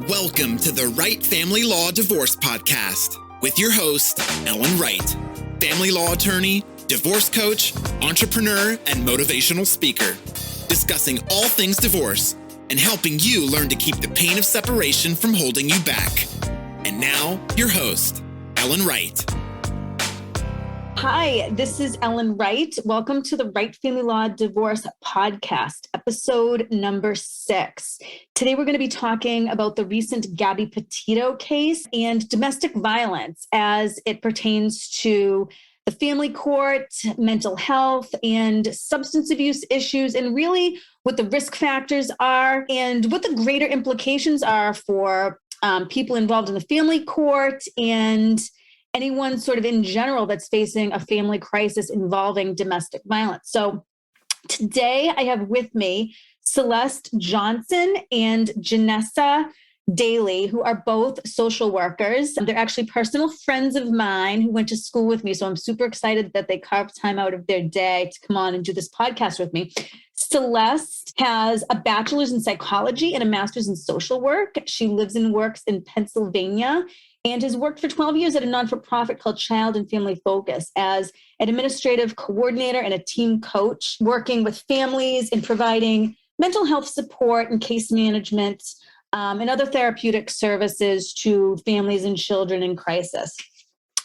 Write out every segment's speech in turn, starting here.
Welcome to the Wright Family Law Divorce Podcast with your host, Ellen Wright, family law attorney, divorce coach, entrepreneur, and motivational speaker, discussing all things divorce and helping you learn to keep the pain of separation from holding you back. And now, your host, Ellen Wright. Hi, this is Ellen Wright. Welcome to the Wright Family Law Divorce Podcast, episode number 6. Today, we're going to be talking about the recent Gabby Petito case and domestic violence as it pertains to the family court, mental health, and substance abuse issues, and really what the risk factors are and what the greater implications are for people involved in the family court and anyone sort of in general that's facing a family crisis involving domestic violence. So today I have with me Celeste Johnson and Jenessa Dailey, who are both social workers. They're actually personal friends of mine who went to school with me. So I'm super excited that they carved time out of their day to come on and do this podcast with me. Celeste has a bachelor's in psychology and a master's in social work. She lives and works in Pennsylvania and has worked for 12 years at a non-for-profit called Child and Family Focus as an administrative coordinator and a team coach, working with families and providing mental health support and case management and other therapeutic services to families and children in crisis.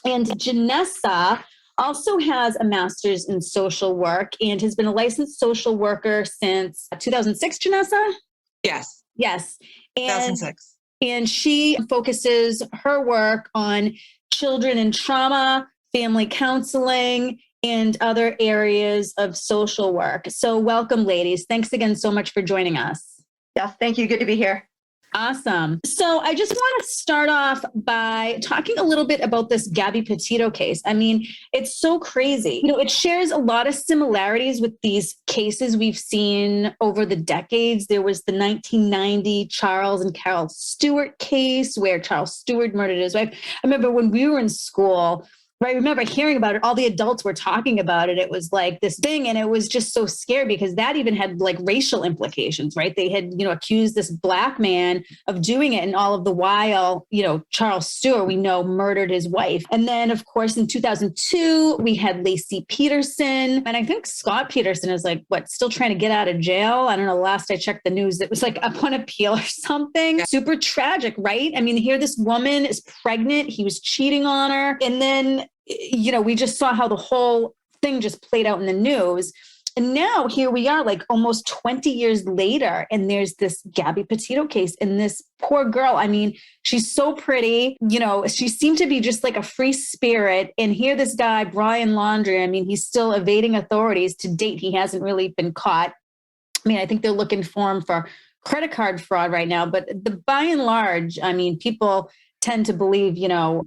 And Jenessa also has a master's in social work and has been a licensed social worker since 2006, Jenessa? Yes. Yes. 2006. And she focuses her work on children in trauma, family counseling, and other areas of social work. So welcome, ladies. Thanks again so much for joining us. Yeah, thank you. Good to be here. Awesome. So I just want to start off by talking a little bit about this Gabby Petito case. I mean, it's so crazy. It shares a lot of similarities with these cases we've seen over the decades. There was the 1990 Charles and Carol Stewart case where Charles Stewart murdered his wife. I remember when we were in school, I remember hearing about it. All the adults were talking about it. It was like this thing. And it was just so scary because that even had like racial implications, right? They had, accused this Black man of doing it. And all of the while, Charles Stewart, we know, murdered his wife. And then, of course, in 2002, we had Laci Peterson. And I think Scott Peterson is still trying to get out of jail. I don't know. Last I checked the news, it was like up on appeal or something. Yeah. Super tragic, right? I mean, here this woman is pregnant. He was cheating on her. And then we just saw how the whole thing just played out in the news. And now here we are, almost 20 years later, and there's this Gabby Petito case. And this poor girl, I mean, she's so pretty, she seemed to be just like a free spirit. And here this guy, Brian Laundrie, I mean, he's still evading authorities. To date, he hasn't really been caught. I mean, I think they're looking for him for credit card fraud right now. But by and large, I mean, people tend to believe,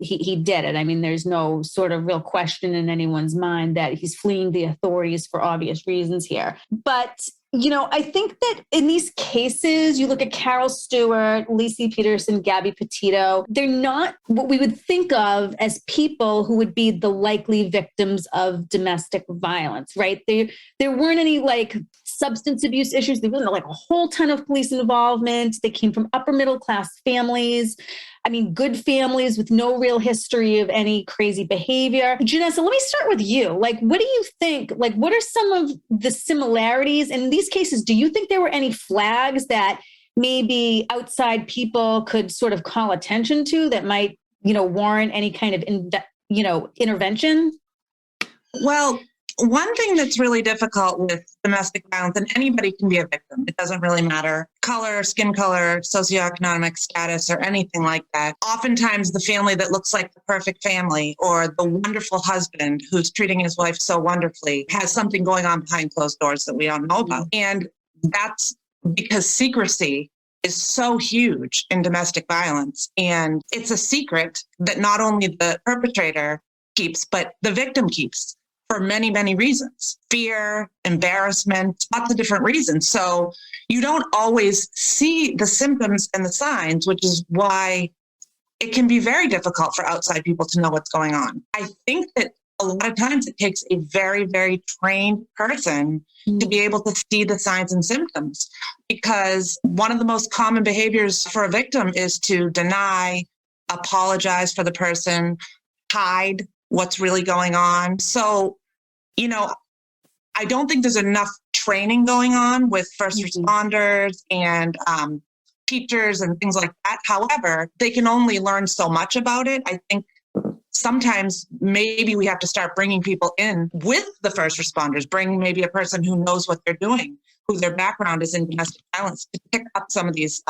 he did it. I mean, there's no sort of real question in anyone's mind that he's fleeing the authorities for obvious reasons here. But, I think that in these cases, you look at Carol Stewart, Laci Peterson, Gabby Petito, they're not what we would think of as people who would be the likely victims of domestic violence, right? There weren't any substance abuse issues. There wasn't a whole ton of police involvement. They came from upper middle class families. I mean, good families with no real history of any crazy behavior. Jenessa, let me start with you. What do you think? What are some of the similarities in these cases? Do you think there were any flags that maybe outside people could sort of call attention to that might, warrant any kind of, intervention? Well, one thing that's really difficult with domestic violence, and anybody can be a victim, it doesn't really matter, color, skin color, socioeconomic status, or anything like that. Oftentimes the family that looks like the perfect family or the wonderful husband who's treating his wife so wonderfully has something going on behind closed doors that we don't know about. And that's because secrecy is so huge in domestic violence. And it's a secret that not only the perpetrator keeps, but the victim keeps. For many, many reasons. Fear, embarrassment, lots of different reasons. So you don't always see the symptoms and the signs, which is why it can be very difficult for outside people to know what's going on. I think that a lot of times it takes a very, very trained person to be able to see the signs and symptoms, because one of the most common behaviors for a victim is to deny, apologize for the person, hide what's really going on. So, I don't think there's enough training going on with first responders and teachers and things like that. However, they can only learn so much about it. I think sometimes maybe we have to start bringing people in with the first responders, bring maybe a person who knows what they're doing, who their background is in domestic violence, to pick up some of these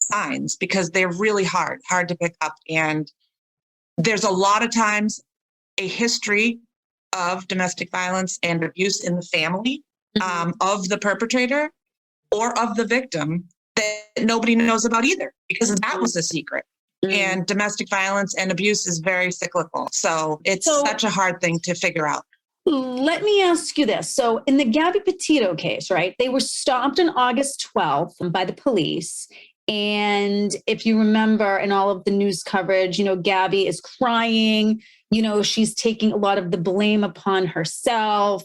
signs, because they're really hard to pick up. And there's a lot of times a history of domestic violence and abuse in the family of the perpetrator or of the victim that nobody knows about either, because that was a secret. And domestic violence and abuse is very cyclical. So it's such a hard thing to figure out. Let me ask you this. So in the Gabby Petito case, right, they were stopped on August 12th by the police. And if you remember in all of the news coverage, Gabby is crying, she's taking a lot of the blame upon herself,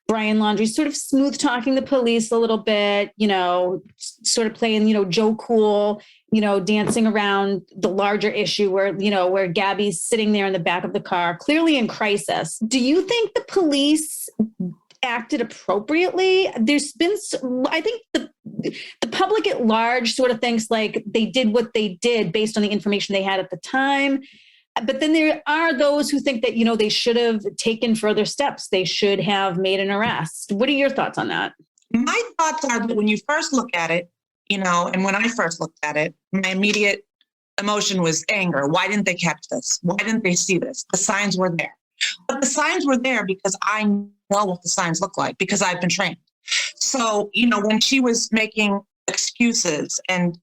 Brian Laundrie sort of smooth talking the police a little bit, sort of playing, Joe Cool, dancing around the larger issue where Gabby's sitting there in the back of the car, clearly in crisis. Do you think the police acted appropriately? There's been, I think the public at large sort of thinks like they did what they did based on the information they had at the time. But then there are those who think that, they should have taken further steps. They should have made an arrest. What are your thoughts on that? My thoughts are that when you first look at it, and when I first looked at it, my immediate emotion was anger. Why didn't they catch this? Why didn't they see this? The signs were there. But the signs were there because I know what the signs look like, because I've been trained. So, when she was making excuses and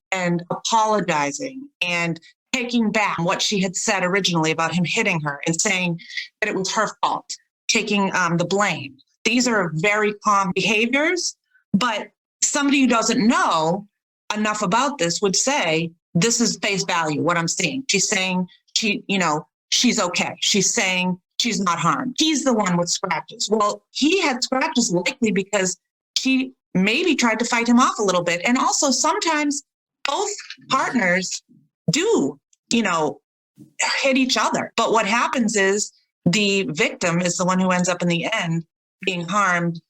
apologizing and taking back what she had said originally about him hitting her and saying that it was her fault, taking the blame. These are very common behaviors, but somebody who doesn't know enough about this would say, this is face value, what I'm seeing. She's saying she's okay. She's saying she's not harmed. He's the one with scratches. Well, he had scratches likely because she maybe tried to fight him off a little bit. And also sometimes both partners do, hit each other. But what happens is the victim is the one who ends up in the end being harmed,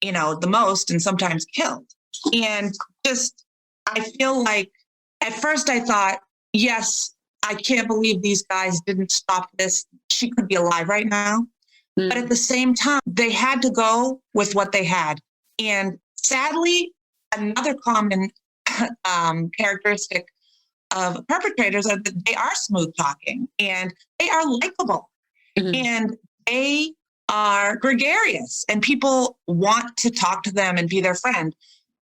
the most, and sometimes killed. And I feel like at first I thought, yes, I can't believe these guys didn't stop this. She could be alive right now. But at the same time, they had to go with what they had. And sadly, another common characteristic of perpetrators are that they are smooth talking and they are likable and they are gregarious and people want to talk to them and be their friend.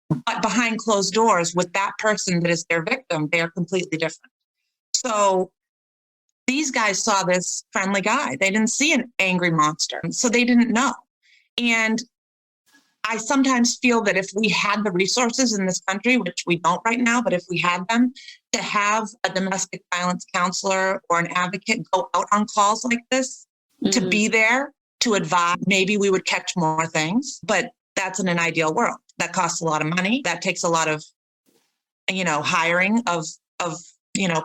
But behind closed doors with that person that is their victim, they are completely different. So these guys saw this friendly guy. They didn't see an angry monster. So they didn't know. And I sometimes feel that if we had the resources in this country, which we don't right now, but if we had them, to have a domestic violence counselor or an advocate go out on calls like this, to be there, to advise, maybe we would catch more things. But that's in an ideal world. That costs a lot of money. That takes a lot of, hiring of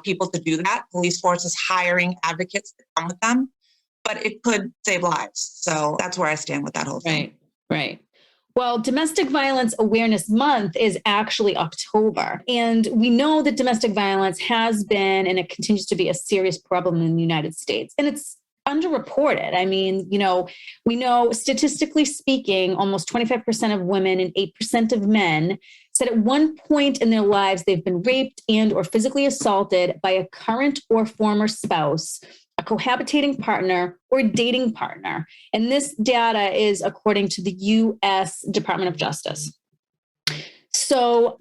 people to do that. Police forces hiring advocates to come with them, but it could save lives. So that's where I stand with that whole thing. Right. Well, Domestic Violence Awareness Month is actually October. And we know that domestic violence has been, and it continues to be, a serious problem in the United States. And it's underreported. I mean, we know statistically speaking, almost 25% of women and 8% of men said at one point in their lives they've been raped and or physically assaulted by a current or former spouse, a cohabitating partner, or dating partner. And this data is according to the U.S. Department of Justice. So,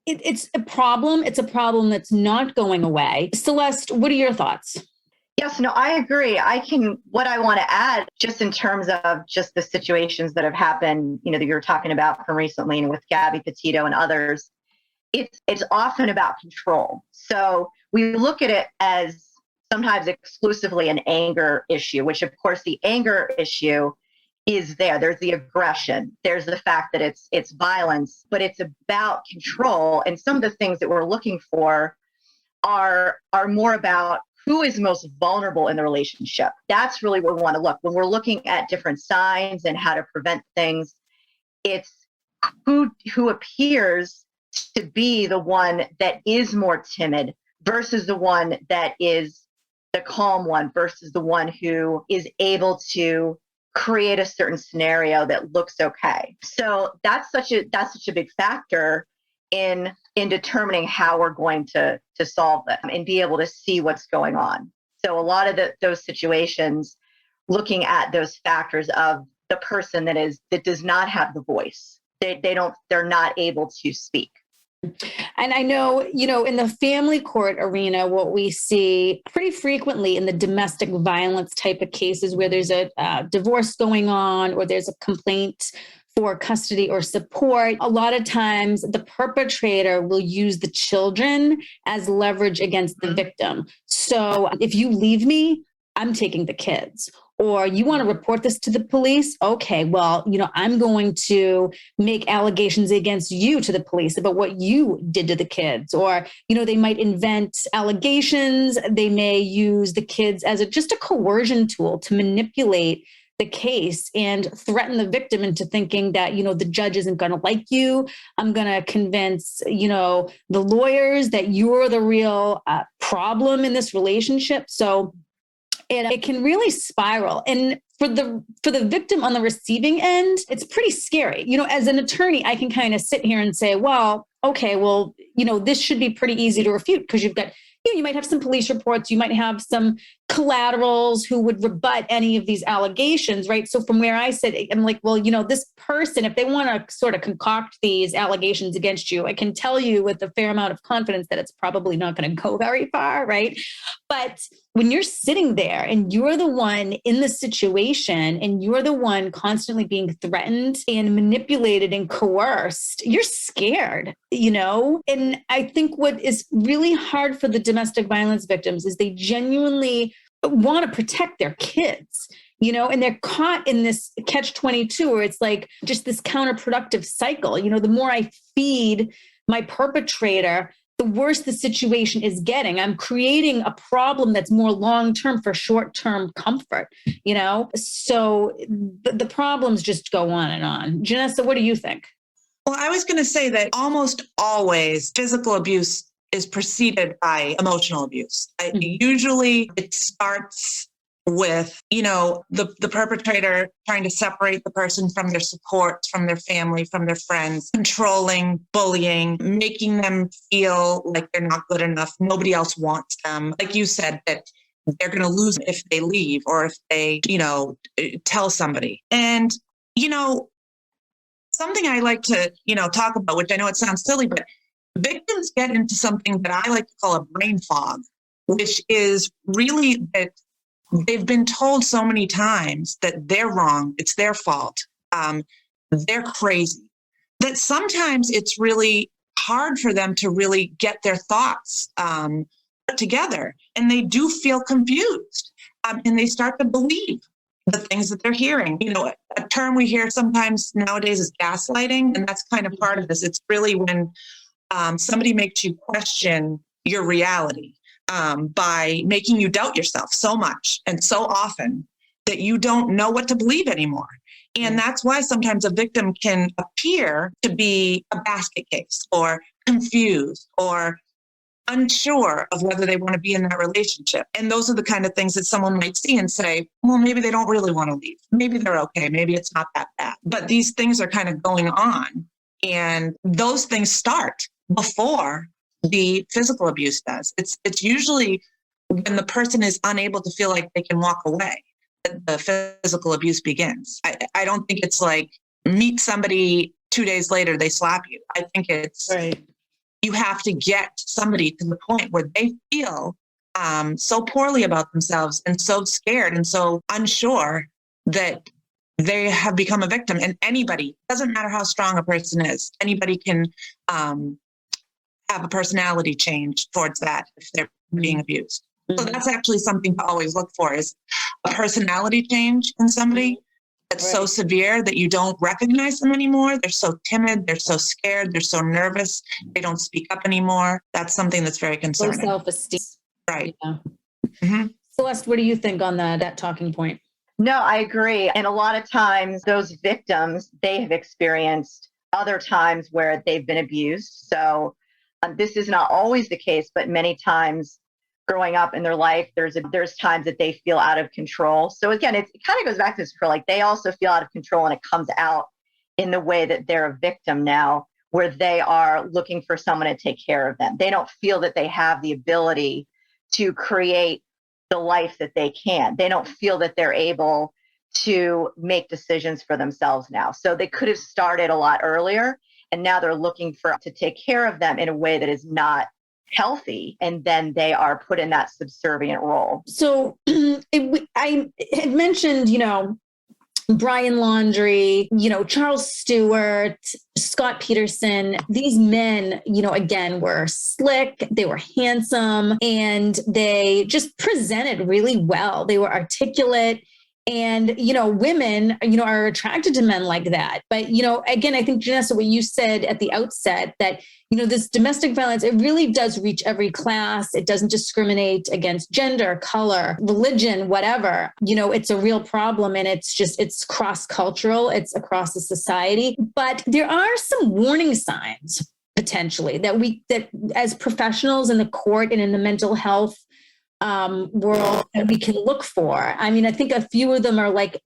it's a problem. It's a problem that's not going away. Celeste, what are your thoughts? Yes, no, I agree. What I want to add, just in terms of just the situations that have happened, that you're talking about from recently and with Gabby Petito and others, it's often about control. So we look at it as sometimes exclusively an anger issue, which of course the anger issue is there. There's the aggression. There's the fact that it's violence, but it's about control. And some of the things that we're looking for are more about who is most vulnerable in the relationship. That's really where we want to look. When we're looking at different signs and how to prevent things, it's who appears to be the one that is more timid versus the one that is the calm one versus the one who is able to create a certain scenario that looks okay. So that's such a big factor in determining how we're going to solve them and be able to see what's going on. So a lot of those situations, looking at those factors of the person that does not have the voice, they're not able to speak. And I know, in the family court arena, what we see pretty frequently in the domestic violence type of cases where there's a divorce going on or there's a complaint for custody or support, a lot of times the perpetrator will use the children as leverage against the victim. So if you leave me, I'm taking the kids. Or you want to report this to the police? Okay, well, I'm going to make allegations against you to the police about what you did to the kids. Or, they might invent allegations. They may use the kids as just a coercion tool to manipulate the case and threaten the victim into thinking that, the judge isn't going to like you. I'm going to convince, the lawyers that you're the real problem in this relationship. So it can really spiral. And for the victim on the receiving end, it's pretty scary. As an attorney, I can kind of sit here and say, well, okay, well, this should be pretty easy to refute because you've got, you might have some police reports, you might have some collaterals who would rebut any of these allegations, right? So from where I sit, I'm like, well, this person, if they want to sort of concoct these allegations against you, I can tell you with a fair amount of confidence that it's probably not going to go very far, right? But when you're sitting there and you're the one in the situation and you're the one constantly being threatened and manipulated and coerced, you're scared, And I think what is really hard for the domestic violence victims is they genuinely want to protect their kids, and they're caught in this catch-22 where it's like just this counterproductive cycle. The more I feed my perpetrator, the worse the situation is getting. I'm creating a problem that's more long-term for short-term comfort, So the problems just go on and on. Jenessa, what do you think? Well, I was going to say that almost always physical abuse is preceded by emotional abuse. Usually it starts with, the perpetrator trying to separate the person from their support, from their family, from their friends, controlling, bullying, making them feel like they're not good enough. Nobody else wants them. Like you said, that they're going to lose if they leave or if they, tell somebody. And, something I like to, talk about, which I know it sounds silly, but victims get into something that I like to call a brain fog, which is really that they've been told so many times that they're wrong, it's their fault, they're crazy, that sometimes it's really hard for them to really get their thoughts together. And they do feel confused and they start to believe the things that they're hearing. A term we hear sometimes nowadays is gaslighting, and that's kind of part of this. It's really when somebody makes you question your reality by making you doubt yourself so much and so often that you don't know what to believe anymore. And that's why sometimes a victim can appear to be a basket case or confused or unsure of whether they want to be in that relationship. And those are the kind of things that someone might see and say, well, maybe they don't really want to leave. Maybe they're okay. Maybe it's not that bad. But these things are kind of going on. And those things start before the physical abuse does. It's usually when the person is unable to feel like they can walk away that the physical abuse begins. I don't think it's like meet somebody 2 days later, they slap you. I think it's right. You have to get somebody to the point where they feel so poorly about themselves and so scared and so unsure that they have become a victim. And anybody, doesn't matter how strong a person is, anybody can have a personality change towards that if they're being abused. So that's actually something to always look for, is a personality change in somebody that's so severe that you don't recognize them anymore. They're so timid. They're so scared. They're so nervous. They don't speak up anymore. That's something that's very concerning. Low self-esteem. Right. Yeah. Mm-hmm. Celeste, what do you think on that talking point? No, I agree. And a lot of times those victims, they have experienced other times where they've been abused. So this is not always the case, but many times growing up in their life, there's times that they feel out of control. So again, it kind of goes back to this, like they also feel out of control, and it comes out in the way that they're a victim now, where they are looking for someone to take care of them. They don't feel that they have the ability to create the life that they can. They don't feel that they're able to make decisions for themselves now. So they could have started a lot earlier, and now they're looking to take care of them in a way that is not healthy, and then they are put in that subservient role. So I had mentioned, Brian Laundrie, Charles Stewart, Scott Peterson. These men, again, were slick, they were handsome, and they just presented really well. They were articulate. And, women, are attracted to men like that. But, again, I think, Jenessa, what you said at the outset, that, this domestic violence, it really does reach every class. It doesn't discriminate against gender, color, religion, whatever. It's a real problem, and it's cross-cultural. It's across the society. But there are some warning signs, potentially, that as professionals in the court and in the mental health world that we can look for. I mean, I think a few of them are like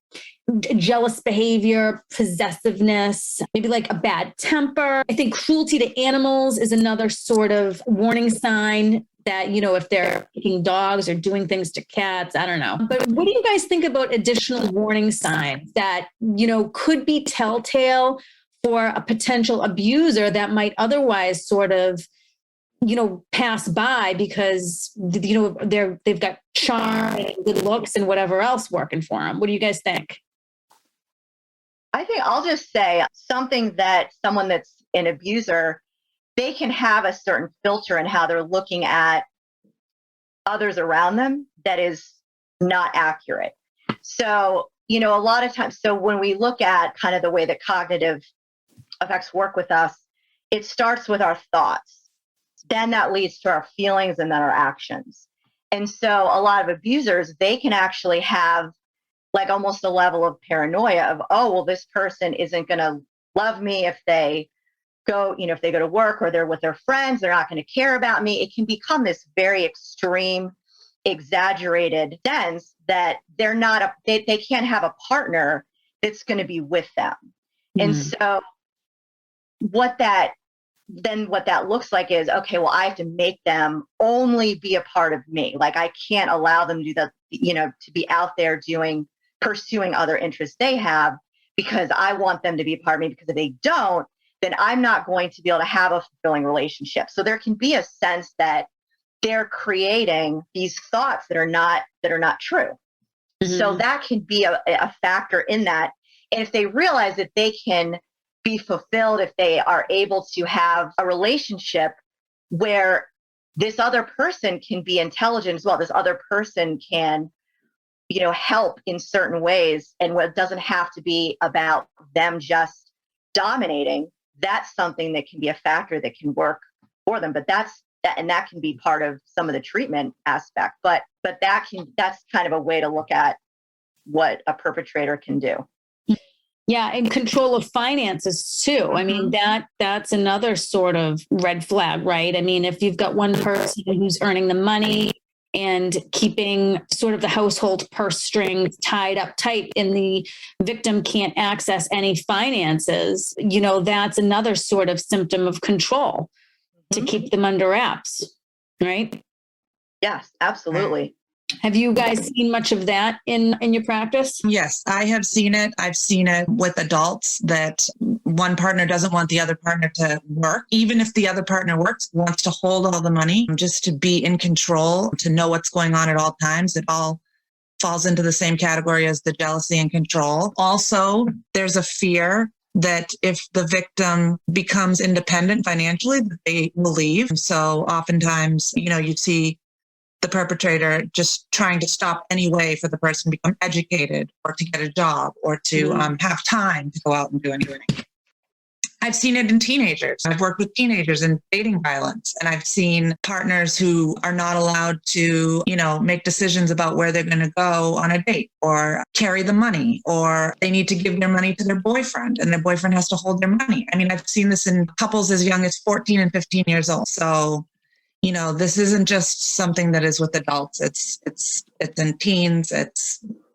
jealous behavior, possessiveness, maybe like a bad temper. I think cruelty to animals is another sort of warning sign that, if they're kicking dogs or doing things to cats, I don't know. But what do you guys think about additional warning signs that, could be telltale for a potential abuser that might otherwise sort of pass by because, they've got charm and good looks and whatever else working for them? What do you guys think? I think I'll just say something that someone that's an abuser, they can have a certain filter in how they're looking at others around them that is not accurate. So, a lot of times, so when we look at kind of the way that cognitive effects work with us, it starts with our thoughts. Then that leads to our feelings and then our actions. And so a lot of abusers, they can actually have like almost a level of paranoia of, oh, well, this person isn't going to love me if they go, if they go to work or they're with their friends, they're not going to care about me. It can become this very extreme, exaggerated sense that they're not, they can't have a partner that's going to be with them. Mm-hmm. And so what that looks like is, okay, well, I have to make them only be a part of me. Like I can't allow them to do that, to be out there pursuing other interests they have, because I want them to be a part of me, because if they don't, then I'm not going to be able to have a fulfilling relationship. So there can be a sense that they're creating these thoughts that are not true. Mm-hmm. So that can be a factor in that. And if they realize that they can be fulfilled, if they are able to have a relationship where this other person can be intelligent as well, this other person can, help in certain ways, and what doesn't have to be about them just dominating, that's something that can be a factor that can work for them. But that can be part of some of the treatment aspect. But that's kind of a way to look at what a perpetrator can do. Yeah, and control of finances too. Mm-hmm. I mean, that's another sort of red flag, right? I mean, if you've got one person who's earning the money and keeping sort of the household purse strings tied up tight, and the victim can't access any finances, that's another sort of symptom of control, mm-hmm. to keep them under wraps, right? Yes, absolutely. Have you guys seen much of that in your practice? Yes, I have seen it. I've seen it with adults that one partner doesn't want the other partner to work. Even if the other partner works, wants to hold all the money just to be in control, to know what's going on at all times. It all falls into the same category as the jealousy and control. Also, there's a fear that if the victim becomes independent financially, that they will leave. So oftentimes, you see the perpetrator just trying to stop any way for the person to become educated or to get a job or to have time to go out and do anything. I've seen it in teenagers. I've worked with teenagers in dating violence, and I've seen partners who are not allowed to, make decisions about where they're going to go on a date or carry the money, or they need to give their money to their boyfriend and their boyfriend has to hold their money. I mean, I've seen this in couples as young as 14 and 15 years old. So, this isn't just something that is with adults. It's in teens.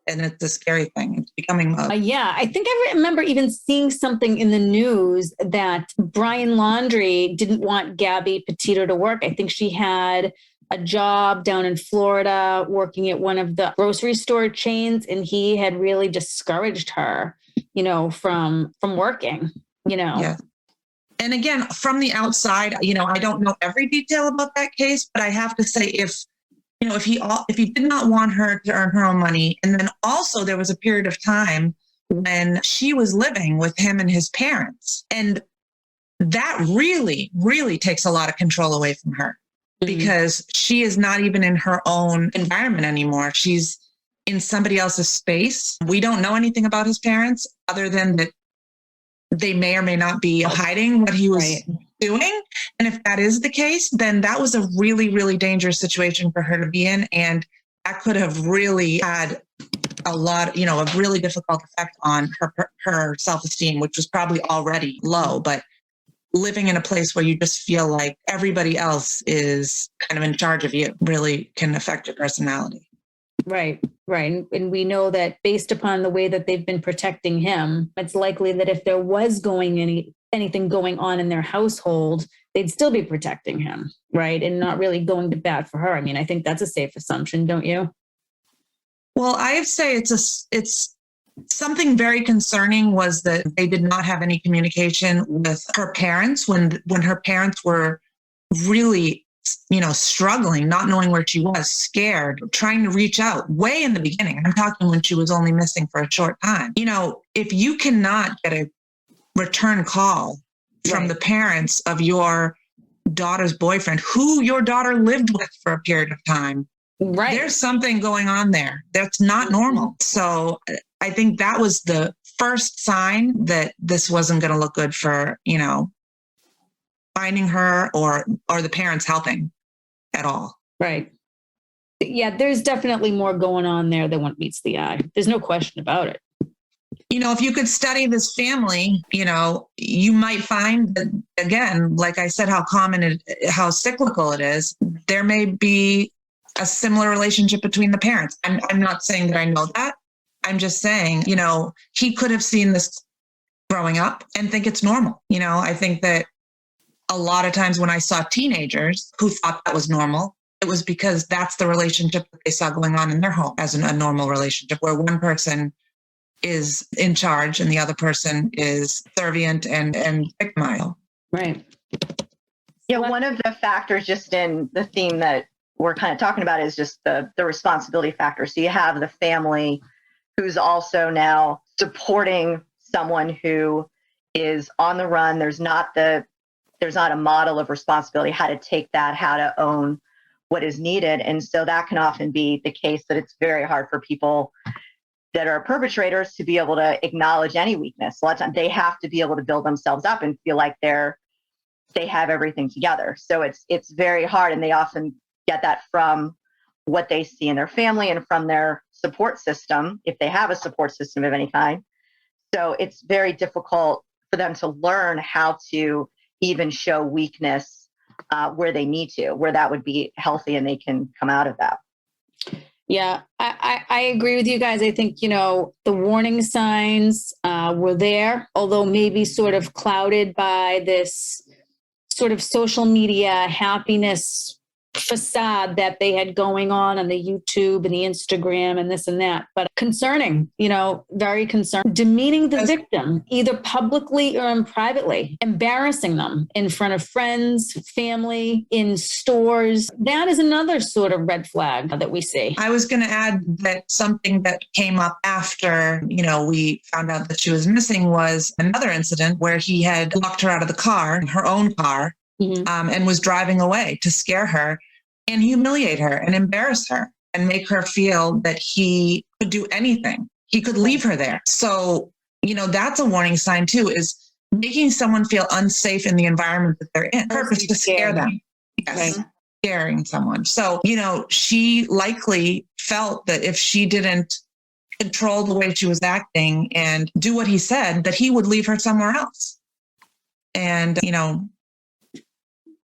And it's a scary thing. It's becoming yeah, I think I remember even seeing something in the news that Brian Laundrie didn't want Gabby Petito to work. I think she had a job down in Florida working at one of the grocery store chains, and he had really discouraged her, from working, Yeah. And again, from the outside, I don't know every detail about that case, but I have to say if he did not want her to earn her own money, and then also there was a period of time when she was living with him and his parents, and that really, really takes a lot of control away from her because she is not even in her own environment anymore. She's in somebody else's space. We don't know anything about his parents other than that they may or may not be hiding what he was doing. And if that is the case, then that was a really, really dangerous situation for her to be in. And that could have really had a lot, a really difficult effect on her self-esteem, which was probably already low. But living in a place where you just feel like everybody else is kind of in charge of you really can affect your personality. Right. And we know that based upon the way that they've been protecting him, it's likely that if there was anything going on in their household, they'd still be protecting him, right? And not really going to bat for her. I mean, I think that's a safe assumption, don't you? Well, I'd say it's something very concerning was that they did not have any communication with her parents when her parents were really struggling, not knowing where she was, scared, trying to reach out way in the beginning. I'm talking when she was only missing for a short time. If you cannot get a return call from the parents of your daughter's boyfriend, who your daughter lived with for a period of time, there's something going on there that's not normal. So I think that was the first sign that this wasn't going to look good for, finding her or the parents helping at all. Right. Yeah, there's definitely more going on there than what meets the eye. There's no question about it. If you could study this family, you might find that, again, like I said, how cyclical it is. There may be a similar relationship between the parents. I'm not saying that I know that. I'm just saying, he could have seen this growing up and think it's normal. I think that a lot of times when I saw teenagers who thought that was normal, it was because that's the relationship that they saw going on in their home as a normal relationship where one person is in charge and the other person is subservient and victimized. Right. Yeah, one of the factors just in the theme that we're kind of talking about is just the responsibility factor. So you have the family who's also now supporting someone who is on the run. There's not a model of responsibility, how to take that, how to own what is needed. And so that can often be the case that it's very hard for people that are perpetrators to be able to acknowledge any weakness. A lot of times they have to be able to build themselves up and feel like they have everything together. So it's very hard. And they often get that from what they see in their family and from their support system, if they have a support system of any kind. So it's very difficult for them to learn how to even show weakness where they need to, where that would be healthy and they can come out of that. Yeah, I agree with you guys. I think, the warning signs were there, although maybe sort of clouded by this sort of social media happiness facade that they had going on the YouTube and the Instagram and this and that, but concerning, very concerning, demeaning the victim, either publicly or privately, embarrassing them in front of friends, family, in stores. That is another sort of red flag that we see. I was going to add that something that came up after, we found out that she was missing was another incident where he had locked her out of the car, her own car, and was driving away to scare her. and humiliate her and embarrass her and make her feel that he could do anything. He could leave her there. So, that's a warning sign too, is making someone feel unsafe in the environment that they're in. Purpose to scare them. Yes. Right. Scaring someone. So, she likely felt that if she didn't control the way she was acting and do what he said, that he would leave her somewhere else. And,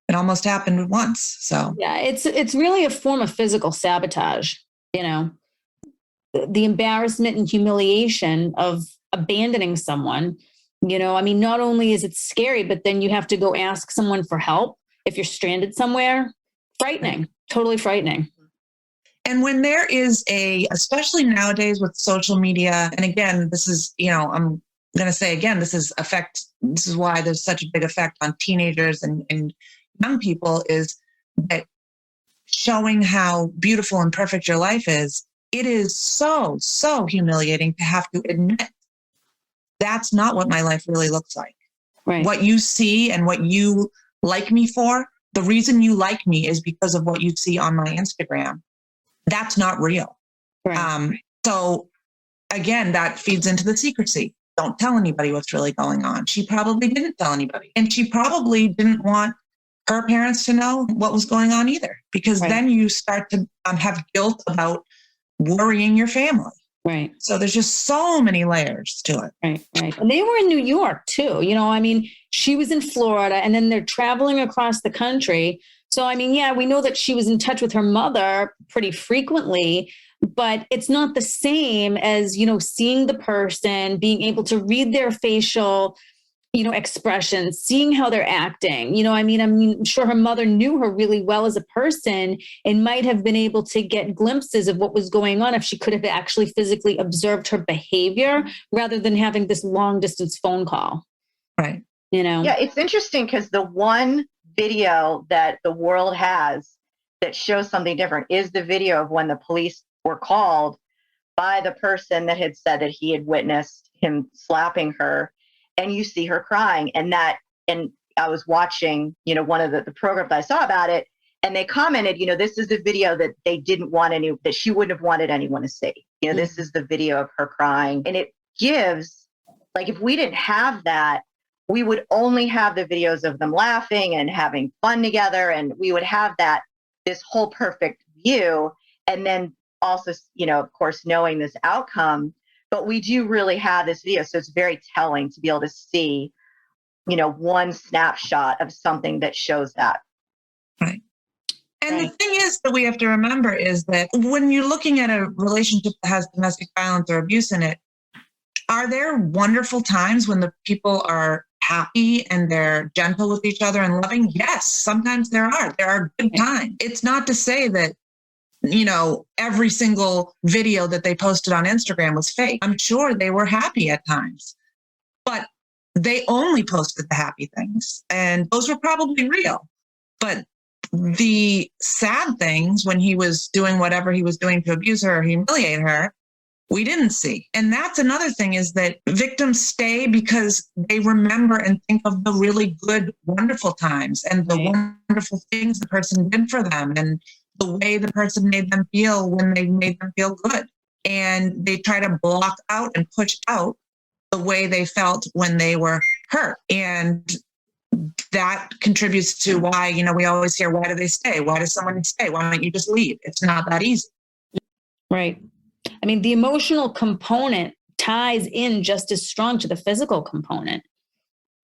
it almost happened once. So yeah, it's really a form of physical sabotage, the embarrassment and humiliation of abandoning someone. Not only is it scary, but then you have to go ask someone for help if you're stranded somewhere. Frightening, totally frightening. And when there is especially nowadays with social media, and again, this is, I'm going to say again, this is why there's such a big effect on teenagers and young people, is that showing how beautiful and perfect your life is. It is so, so humiliating to have to admit that's not what my life really looks like. Right. What you see and what you like me for, the reason you like me is because of what you see on my Instagram. That's not real. Right. So again, that feeds into the secrecy. Don't tell anybody what's really going on. She probably didn't tell anybody. And she probably didn't want her parents to know what was going on either, because then you start to have guilt about worrying your family. Right. So there's just so many layers to it. Right. And they were in New York too. She was in Florida and then they're traveling across the country. So, we know that she was in touch with her mother pretty frequently, but it's not the same as, seeing the person, being able to read their facial, expressions, seeing how they're acting. I'm sure her mother knew her really well as a person and might have been able to get glimpses of what was going on if she could have actually physically observed her behavior rather than having this long distance phone call. Right. Yeah, it's interesting because the one video that the world has that shows something different is the video of when the police were called by the person that had said that he had witnessed him slapping her. And you see her crying, and I was watching, one of the programs I saw about it, and they commented, this is the video that they didn't want that she wouldn't have wanted anyone to see. This is the video of her crying. And it gives, if we didn't have that, we would only have the videos of them laughing and having fun together. And we would have this whole perfect view. And then also, of course, knowing this outcome. But we do really have this video. So it's very telling to be able to see, one snapshot of something that shows that. Right. And the thing is that we have to remember is that when you're looking at a relationship that has domestic violence or abuse in it, are there wonderful times when the people are happy and they're gentle with each other and loving? Yes, sometimes there are. There are good times. It's not to say that every single video that they posted on Instagram was fake. I'm sure they were happy at times, but they only posted the happy things, and those were probably real. But the sad things, when he was doing whatever he was doing to abuse her or humiliate her, we didn't see. And that's another thing, is that victims stay because they remember and think of the really good, wonderful times and the wonderful things the person did for them and the way the person made them feel when they made them feel good. And they try to block out and push out the way they felt when they were hurt. And that contributes to why, we always hear, why do they stay? Why does someone stay? Why don't you just leave? It's not that easy. Right. The emotional component ties in just as strong to the physical component.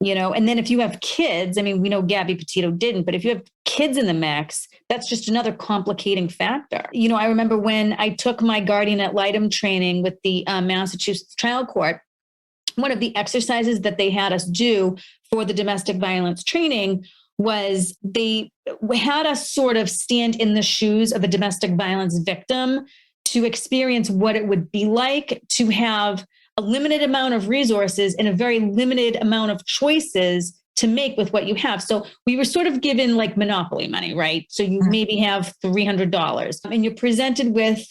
And then if you have kids, we know Gabby Petito didn't, but if you have kids in the mix, that's just another complicating factor. I remember when I took my guardian ad litem training with the Massachusetts trial court, one of the exercises that they had us do for the domestic violence training was they had us sort of stand in the shoes of a domestic violence victim to experience what it would be like to have a limited amount of resources and a very limited amount of choices to make with what you have. So we were sort of given like Monopoly money, right? So you maybe have $300 and you're presented with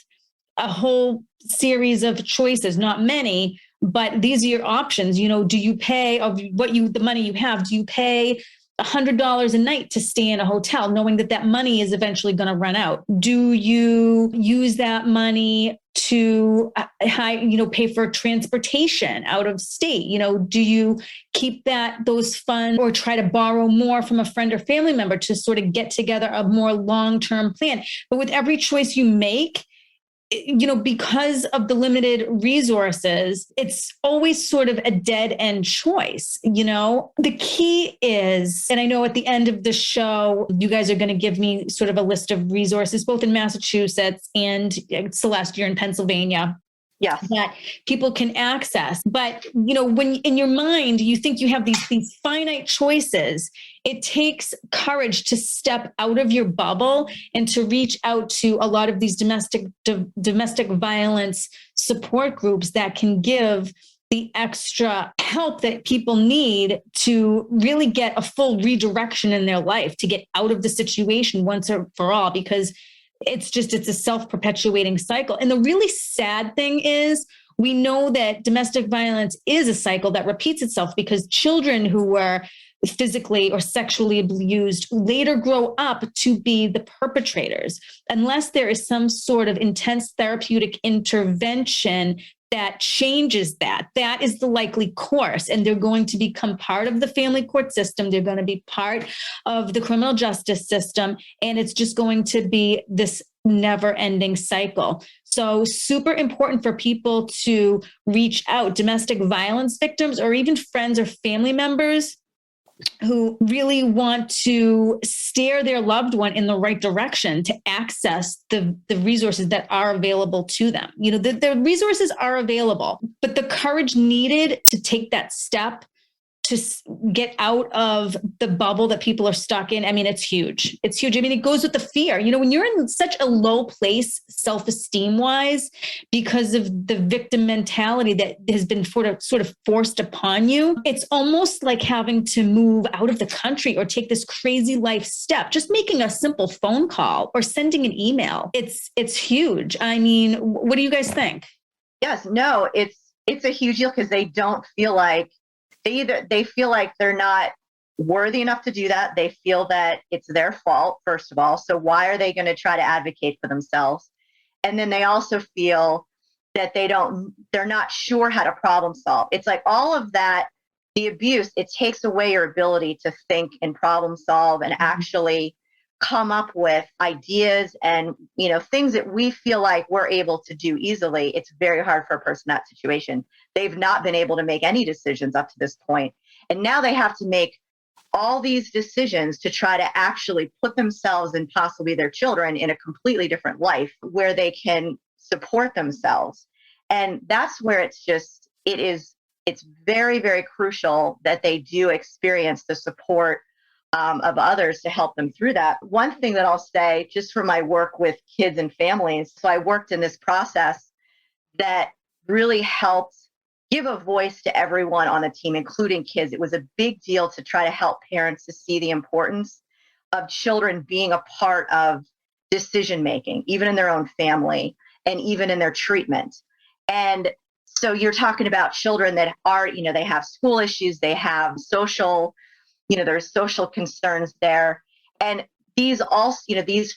a whole series of choices, not many, but these are your options. Do you pay of the money you have? Do you pay $100 a night to stay in a hotel, knowing that that money is eventually going to run out? Do you use that money to pay for transportation out of state? Do you keep those funds or try to borrow more from a friend or family member to sort of get together a more long-term plan? But with every choice you make, because of the limited resources, it's always sort of a dead end choice. The key is, and I know at the end of the show, you guys are going to give me sort of a list of resources, both in Massachusetts and Celeste, you're in Pennsylvania. Yes. That people can access. But, when in your mind, you think you have these finite choices, it takes courage to step out of your bubble and to reach out to a lot of these domestic violence support groups that can give the extra help that people need to really get a full redirection in their life, to get out of the situation once and for all, because it's a self-perpetuating cycle. And the really sad thing is, we know that domestic violence is a cycle that repeats itself, because children who were physically or sexually abused later grow up to be the perpetrators, unless there is some sort of intense therapeutic intervention that changes that. That is the likely course. And they're going to become part of the family court system. They're going to be part of the criminal justice system. And it's just going to be this never-ending cycle. So super important for people to reach out, domestic violence victims, or even friends or family members who really want to steer their loved one in the right direction to access the resources that are available to them. The resources are available, but the courage needed to take that step to get out of the bubble that people are stuck in. I mean, it's huge. It's huge. I mean, it goes with the fear. When you're in such a low place, self-esteem wise, because of the victim mentality that has been sort of forced upon you, it's almost like having to move out of the country or take this crazy life step. Just making a simple phone call or sending an email. It's huge. I mean, what do you guys think? Yes, no, it's a huge deal, because they don't feel like they feel like they're not worthy enough to do that. They feel that it's their fault, first of all. So why are they going to try to advocate for themselves? And then they also feel that they're not sure how to problem solve. It's like all of that, the abuse, it takes away your ability to think and problem solve and actually come up with ideas and, things that we feel like we're able to do easily. It's very hard for a person in that situation. They've not been able to make any decisions up to this point. And now they have to make all these decisions to try to actually put themselves and possibly their children in a completely different life where they can support themselves. And that's where it's very, very crucial that they do experience the support of others to help them through that. One thing that I'll say, just for my work with kids and families, so I worked in this process that really helped give a voice to everyone on the team, including kids. It was a big deal to try to help parents to see the importance of children being a part of decision making, even in their own family and even in their treatment. And so you're talking about children that are, they have school issues, they have social, there's social concerns there. And these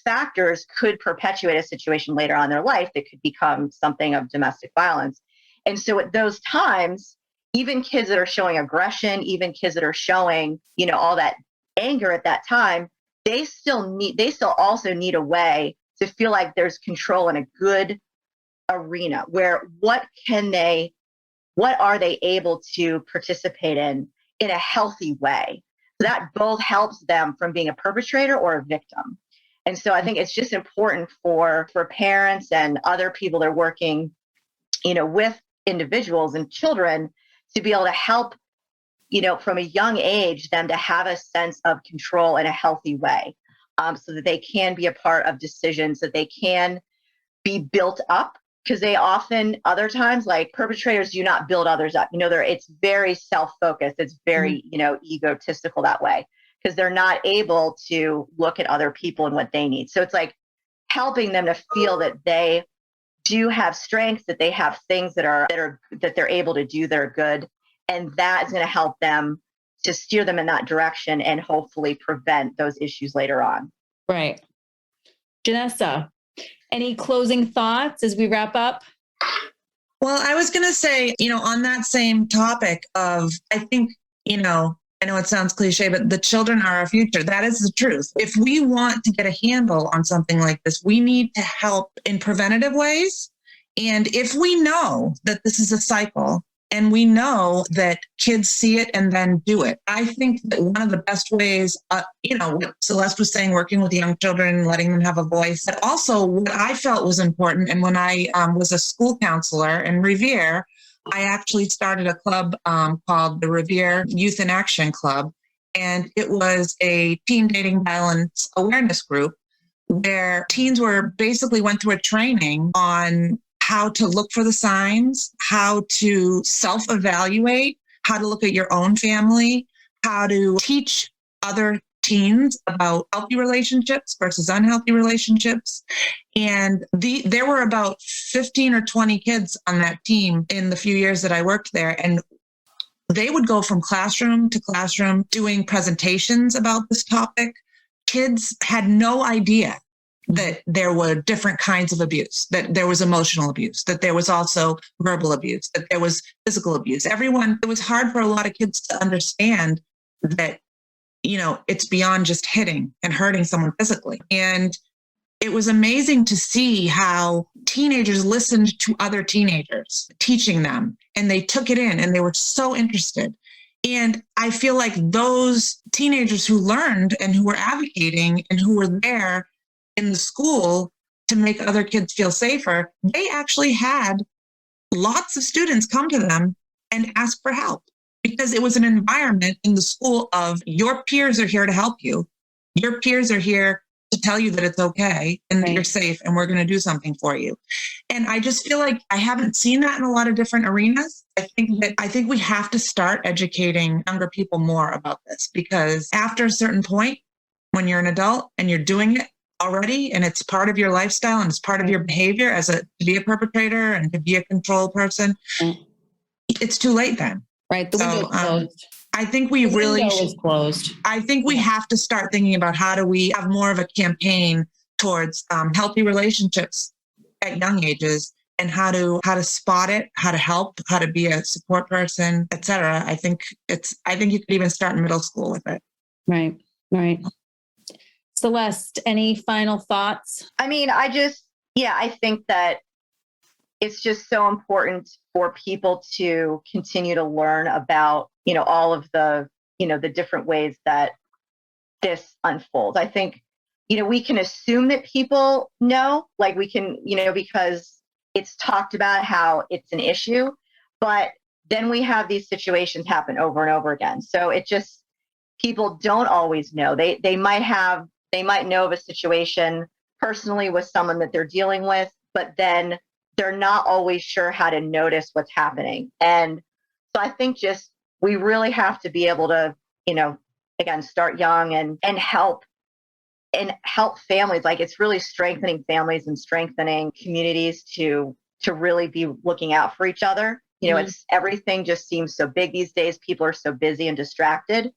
factors could perpetuate a situation later on in their life that could become something of domestic violence. And so at those times, even kids that are showing aggression, even kids that are showing, all that anger at that time, they still also need a way to feel like there's control in a good arena where what are they able to participate in a healthy way? So that both helps them from being a perpetrator or a victim. And so I think it's just important for parents and other people that are working, with individuals and children to be able to help, from a young age, them to have a sense of control in a healthy way, so that they can be a part of decisions, that they can be built up. Because they often, other times, like perpetrators do not build others up. It's very self-focused. It's very, egotistical that way, because they're not able to look at other people and what they need. So it's like helping them to feel that they do have strengths, that they have things that they're able to do that are good. And that is going to help them to steer them in that direction and hopefully prevent those issues later on. Right. Jenessa, any closing thoughts as we wrap up? Well, I was going to say, on that same topic of, I think, I know it sounds cliche, but the children are our future. That is the truth. If we want to get a handle on something like this, we need to help in preventative ways. And if we know that this is a cycle and we know that kids see it and then do it, I think that one of the best ways, what Celeste was saying, working with young children, letting them have a voice, but also what I felt was important. And when I was a school counselor in Revere, I actually started a club called the Revere Youth in Action Club. And it was a teen dating violence awareness group where teens basically went through a training on how to look for the signs, how to self-evaluate, how to look at your own family, how to teach other teens about healthy relationships versus unhealthy relationships. And there were about 15 or 20 kids on that team in the few years that I worked there. And they would go from classroom to classroom doing presentations about this topic. Kids had no idea that there were different kinds of abuse, that there was emotional abuse, that there was also verbal abuse, that there was physical abuse. It was hard for a lot of kids to understand that, it's beyond just hitting and hurting someone physically. And it was amazing to see how teenagers listened to other teenagers teaching them, and they took it in and they were so interested. And I feel like those teenagers who learned and who were advocating and who were there in the school to make other kids feel safer, they actually had lots of students come to them and ask for help, because it was an environment in the school of your peers are here to help you. Your peers are here to tell you that it's okay and that you're safe and we're going to do something for you. And I just feel like I haven't seen that in a lot of different arenas. I think we have to start educating younger people more about this, because after a certain point, when you're an adult and you're doing it already and it's part of your lifestyle and it's part of your behavior to be a perpetrator and to be a control person, it's too late then. Right. The window's closed. I think we really is closed. I think we have to start thinking about how do we have more of a campaign towards healthy relationships at young ages, and how to spot it, how to help, how to be a support person, etc. I think you could even start in middle school with it. Right. Celeste, any final thoughts? I mean, I think that it's just so important for people to continue to learn about, all of the, the different ways that this unfolds. I think, we can assume that people know, like we can, because it's talked about how it's an issue, but then we have these situations happen over and over again. So people don't always know. They might know of a situation personally with someone that they're dealing with, but then they're not always sure how to notice what's happening. And so I think we really have to be able to, again, start young and help families. Like, it's really strengthening families and strengthening communities to really be looking out for each other. It's everything just seems so big these days. People are so busy and distracted,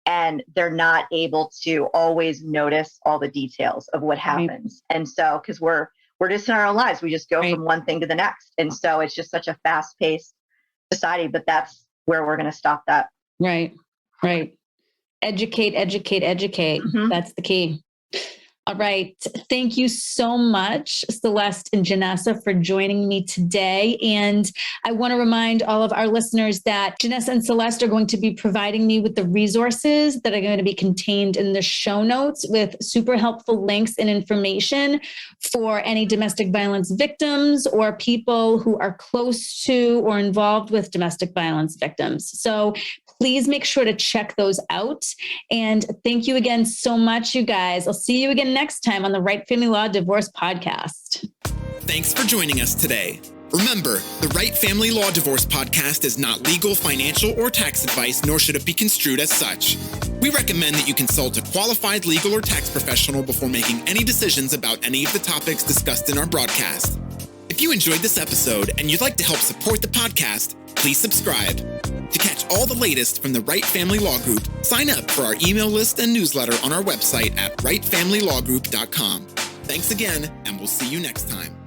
and they're not able to always notice all the details of what happens. And so, because we're just in our own lives, we just go from one thing to the next. And so it's just such a fast-paced society, but that's where we're going to stop that. Right. Educate. Mm-hmm. That's the key. All right. Thank you so much, Celeste and Jenessa, for joining me today. And I want to remind all of our listeners that Jenessa and Celeste are going to be providing me with the resources that are going to be contained in the show notes with super helpful links and information for any domestic violence victims or people who are close to or involved with domestic violence victims. So please make sure to check those out. And thank you again so much, you guys. I'll see you again next time on the Right Family Law Divorce Podcast. Thanks for joining us today. Remember, the Right Family Law Divorce Podcast is not legal, financial, or tax advice, nor should it be construed as such. We recommend that you consult a qualified legal or tax professional before making any decisions about any of the topics discussed in our broadcast. If you enjoyed this episode and you'd like to help support the podcast, Please subscribe. To catch all the latest from the Wright Family Law Group, sign up for our email list and newsletter on our website at wrightfamilylawgroup.com. Thanks again, and we'll see you next time.